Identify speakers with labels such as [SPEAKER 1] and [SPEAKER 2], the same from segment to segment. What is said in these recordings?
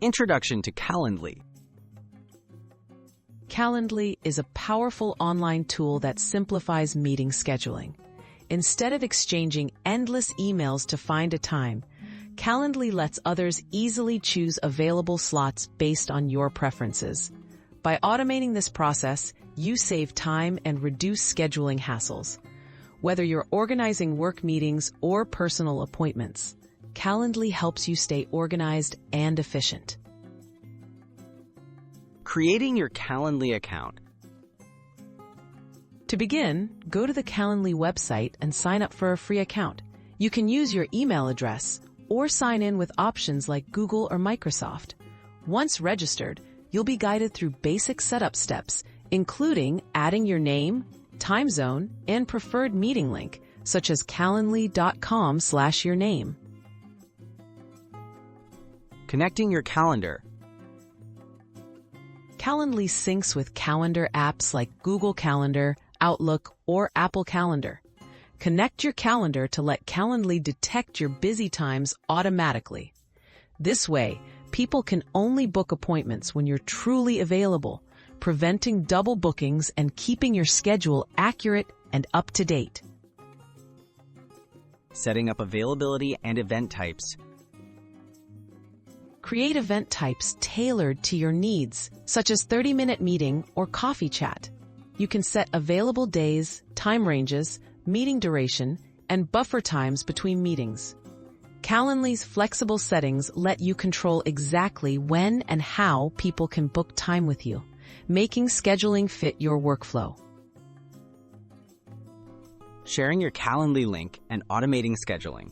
[SPEAKER 1] Introduction to Calendly.
[SPEAKER 2] Calendly is a powerful online tool that simplifies meeting scheduling. Instead of exchanging endless emails to find a time, Calendly lets others easily choose available slots based on your preferences. By automating this process, you save time and reduce scheduling hassles. Whether you're organizing work meetings or personal appointments, Calendly helps you stay organized and efficient.
[SPEAKER 1] Creating your Calendly account.
[SPEAKER 2] To begin, go to the Calendly website and sign up for a free account. You can use your email address or sign in with options like Google or Microsoft. Once registered, you'll be guided through basic setup steps, including adding your name, time zone, and preferred meeting link, such as calendly.com/yourname.
[SPEAKER 1] Connecting your calendar.
[SPEAKER 2] Calendly syncs with calendar apps like Google Calendar, Outlook, or Apple Calendar. Connect your calendar to let Calendly detect your busy times automatically. This way, people can only book appointments when you're truly available, preventing double bookings and keeping your schedule accurate and up to date.
[SPEAKER 1] Setting up availability and event types.
[SPEAKER 2] Create event types tailored to your needs, such as 30-minute meeting or coffee chat. You can set available days, time ranges, meeting duration, and buffer times between meetings. Calendly's flexible settings let you control exactly when and how people can book time with you, making scheduling fit your workflow.
[SPEAKER 1] Sharing your Calendly link and automating scheduling.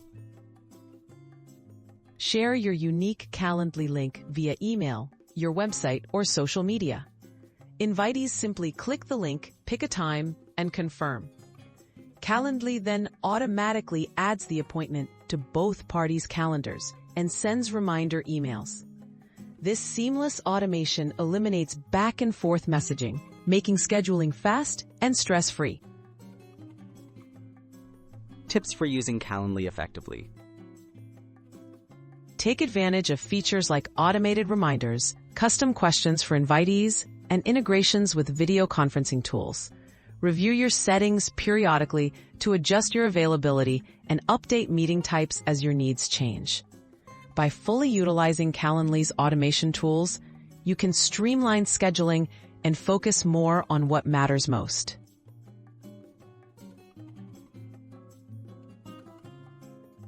[SPEAKER 2] Share your unique Calendly link via email, your website, or social media. Invitees simply click the link, pick a time, and confirm. Calendly then automatically adds the appointment to both parties' calendars and sends reminder emails. This seamless automation eliminates back-and-forth messaging, making scheduling fast and stress-free.
[SPEAKER 1] Tips for using Calendly effectively.
[SPEAKER 2] Take advantage of features like automated reminders, custom questions for invitees, and integrations with video conferencing tools. Review your settings periodically to adjust your availability and update meeting types as your needs change. By fully utilizing Calendly's automation tools, you can streamline scheduling and focus more on what matters most.